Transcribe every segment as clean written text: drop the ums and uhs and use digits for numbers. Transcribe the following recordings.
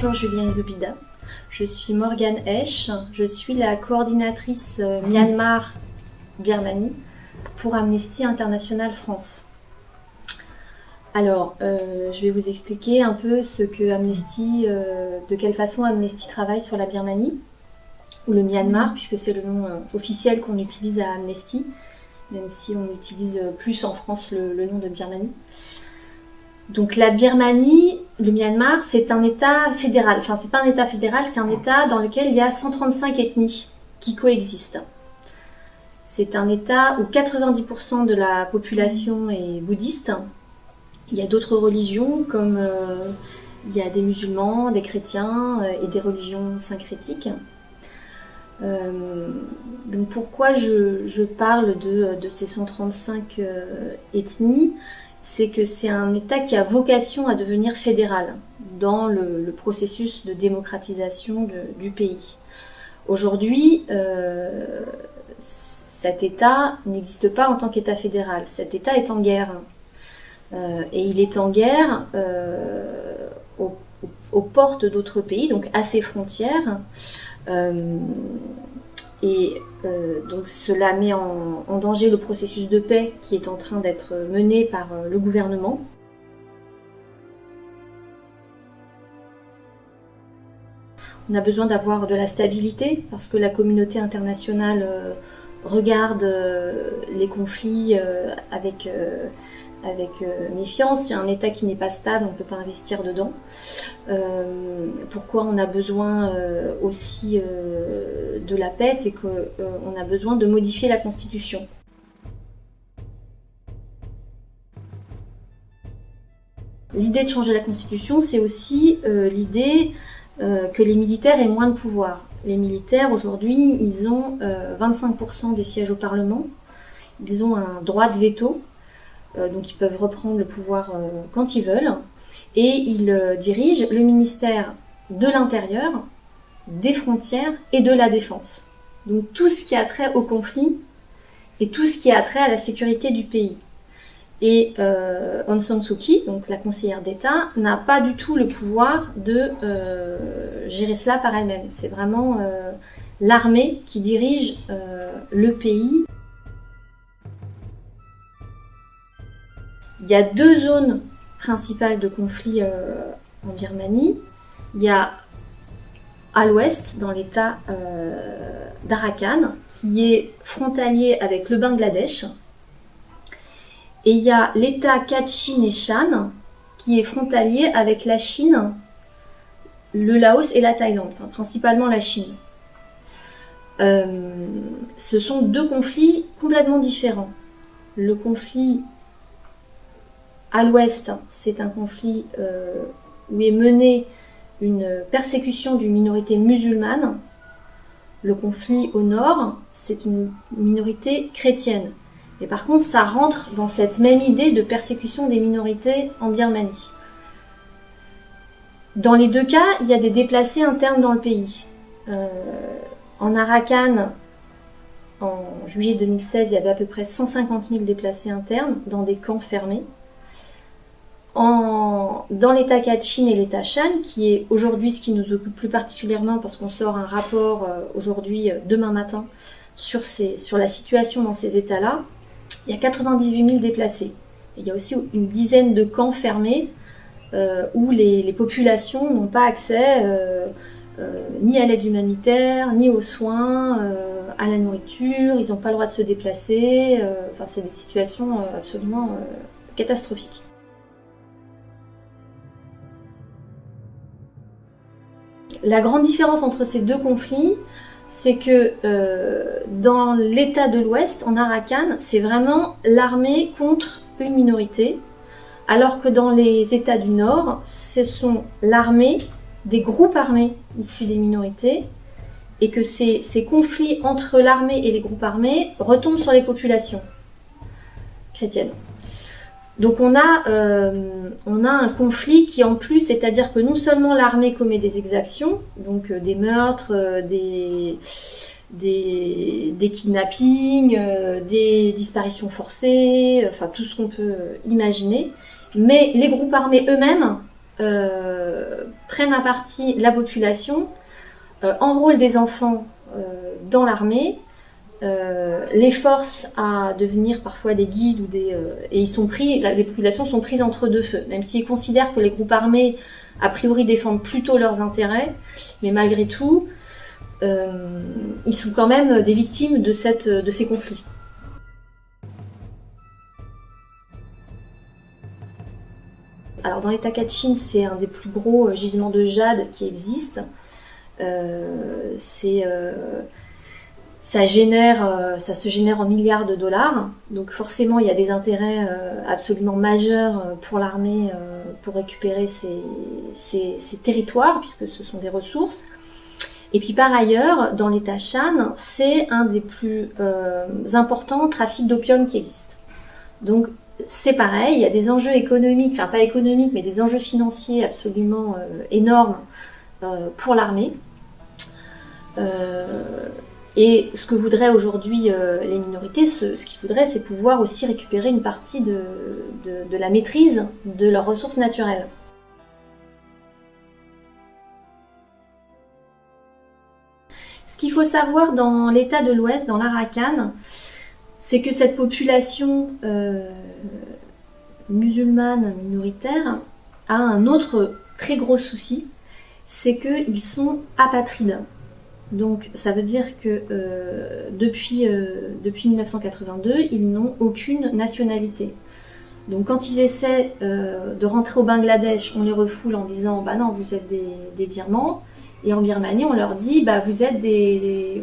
Bonjour Julien Zoubida, je suis Morgane Esch, je suis la coordinatrice Myanmar-Birmanie pour Amnesty International France. Alors, je vais vous expliquer un peu ce que Amnesty, de quelle façon Amnesty travaille sur la Birmanie, ou le Myanmar, puisque c'est le nom officiel qu'on utilise à Amnesty, même si on utilise plus en France le nom de Birmanie. Donc la Birmanie, le Myanmar, c'est un État fédéral. Enfin, c'est pas un État fédéral, c'est un État dans lequel il y a 135 ethnies qui coexistent. C'est un État où 90% de la population est bouddhiste. Il y a d'autres religions comme il y a des musulmans, des chrétiens et des religions syncrétiques. Donc pourquoi je parle de ces 135 ethnies ? C'est que c'est un État qui a vocation à devenir fédéral dans le processus de démocratisation du pays. Aujourd'hui, cet État n'existe pas en tant qu'État fédéral. Cet État est en guerre. Et il est en guerre aux portes d'autres pays, donc à ses frontières. Donc cela met en danger le processus de paix qui est en train d'être mené par le gouvernement. On a besoin d'avoir de la stabilité parce que la communauté internationale regarde les conflits avec méfiance. Il y a un État qui n'est pas stable, on ne peut pas investir dedans. Pourquoi on a besoin aussi de la paix, c'est qu'on a besoin de modifier la Constitution. L'idée de changer la Constitution, c'est aussi l'idée que les militaires aient moins de pouvoir. Les militaires, aujourd'hui, ils ont 25% des sièges au Parlement, ils ont un droit de veto, donc ils peuvent reprendre le pouvoir quand ils veulent, et ils dirigent le ministère de l'Intérieur, des Frontières et de la Défense. Donc tout ce qui a trait au conflit et tout ce qui a trait à la sécurité du pays. Et Aung San Suu Kyi, donc la conseillère d'État, n'a pas du tout le pouvoir de gérer cela par elle-même. C'est vraiment l'armée qui dirige le pays. Il y a deux zones principales de conflit en Birmanie. Il y a à l'ouest, dans l'état d'Arakan, qui est frontalier avec le Bangladesh. Et il y a l'état Kachin et Shan, qui est frontalier avec la Chine, le Laos et la Thaïlande, enfin, principalement la Chine. Ce sont deux conflits complètement différents. Le conflit à l'ouest, c'est un conflit où est menée une persécution d'une minorité musulmane. Le conflit au nord, c'est une minorité chrétienne. Et par contre, ça rentre dans cette même idée de persécution des minorités en Birmanie. Dans les deux cas, il y a des déplacés internes dans le pays. En Arakan, en juillet 2016, il y avait à peu près 150 000 déplacés internes dans des camps fermés. Dans l'état Kachin et l'état Shan, qui est aujourd'hui ce qui nous occupe plus particulièrement parce qu'on sort un rapport aujourd'hui, demain matin, sur la situation dans ces états-là, il y a 98 000 déplacés. Et il y a aussi une dizaine de camps fermés où les populations n'ont pas accès ni à l'aide humanitaire, ni aux soins, à la nourriture, ils n'ont pas le droit de se déplacer. Enfin, c'est des situations absolument catastrophiques. La grande différence entre ces deux conflits, c'est que dans l'état de l'Ouest, en Arakan, c'est vraiment l'armée contre une minorité, alors que dans les états du Nord, ce sont l'armée, des groupes armés issus des minorités, et que ces conflits entre l'armée et les groupes armés retombent sur les populations chrétiennes. Donc on a un conflit qui en plus, c'est-à-dire que non seulement l'armée commet des exactions, donc des meurtres, des kidnappings, des disparitions forcées, enfin tout ce qu'on peut imaginer, mais les groupes armés eux-mêmes prennent à partie la population, enrôlent des enfants dans l'armée, les forcent à devenir parfois des guides ou et ils sont pris, les populations sont prises entre deux feux, même s'ils considèrent que les groupes armés a priori défendent plutôt leurs intérêts, mais malgré tout ils sont quand même des victimes de ces conflits. Alors dans l'état Kachin, c'est un des plus gros gisements de jade qui existent. Ça se génère en milliards de dollars, donc forcément il y a des intérêts absolument majeurs pour l'armée pour récupérer ces territoires, puisque ce sont des ressources. Et puis par ailleurs, dans l'état Shan, c'est un des plus importants trafics d'opium qui existent. Donc c'est pareil, il y a des enjeux économiques, enfin pas économiques, mais des enjeux financiers absolument énormes pour l'armée. Et ce que voudraient aujourd'hui les minorités, ce qu'ils voudraient, c'est pouvoir aussi récupérer une partie de la maîtrise de leurs ressources naturelles. Ce qu'il faut savoir dans l'état de l'Ouest, dans l'Arakan, c'est que cette population musulmane minoritaire a un autre très gros souci, c'est qu'ils sont apatrides. Donc ça veut dire que depuis 1982, ils n'ont aucune nationalité. Donc quand ils essaient de rentrer au Bangladesh, on les refoule en disant « bah non, vous êtes des Birmans ». Et en Birmanie, on leur dit bah, vous êtes des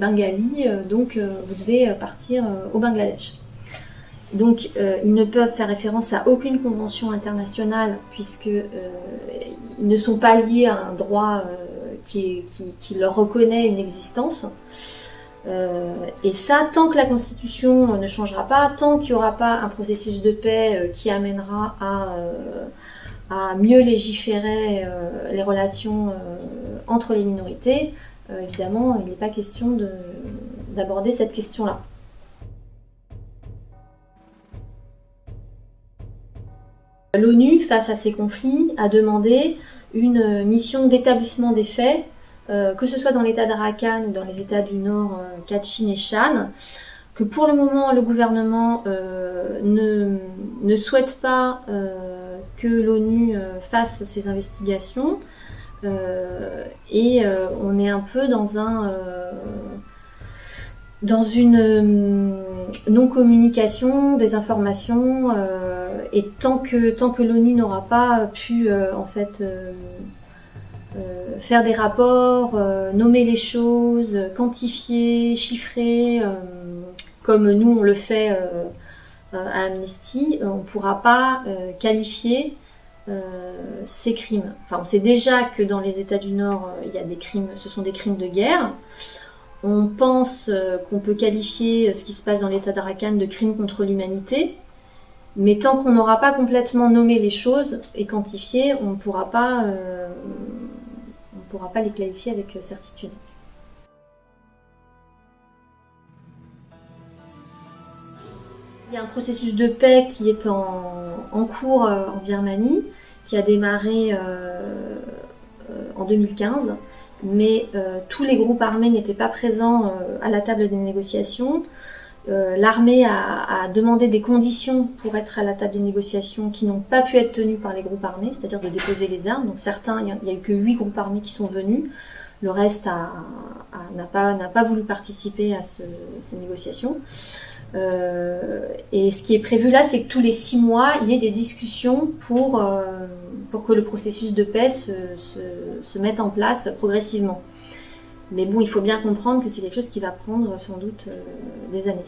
Bengalis, donc vous devez partir au Bangladesh. Donc ils ne peuvent faire référence à aucune convention internationale puisqu'ils ne sont pas liés à un droit qui leur reconnaît une existence. Et ça, tant que la Constitution ne changera pas, tant qu'il n'y aura pas un processus de paix qui amènera à mieux légiférer les relations entre les minorités, évidemment, il n'est pas question d'aborder cette question-là. L'ONU, face à ces conflits, a demandé une mission d'établissement des faits, que ce soit dans l'état d'Arakan ou dans les états du Nord, Kachin et Shan, que pour le moment, le gouvernement ne souhaite pas que l'ONU fasse ces investigations. Et on est un peu dans une non-communication des informations et tant que l'ONU n'aura pas pu en fait faire des rapports, nommer les choses, quantifier, chiffrer, comme nous on le fait à Amnesty, on ne pourra pas qualifier ces crimes. Enfin, on sait déjà que dans les États du Nord, il y a des crimes, ce sont des crimes de guerre. On pense qu'on peut qualifier ce qui se passe dans l'État d'Arakan de crimes contre l'humanité, mais tant qu'on n'aura pas complètement nommé les choses et quantifié, on ne pourra pas les qualifier avec certitude. Il y a un processus de paix qui est en cours en Birmanie, qui a démarré en 2015, mais tous les groupes armés n'étaient pas présents à la table des négociations. L'armée a demandé des conditions pour être à la table des négociations qui n'ont pas pu être tenues par les groupes armés, c'est-à-dire de déposer les armes. Donc certains, il n'y a eu que 8 groupes armés qui sont venus. Le reste n'a pas voulu participer à ces négociations. Et ce qui est prévu là, c'est que tous les 6 mois, il y ait des discussions pour que le processus de paix se mette en place progressivement. Mais bon, il faut bien comprendre que c'est quelque chose qui va prendre sans doute des années.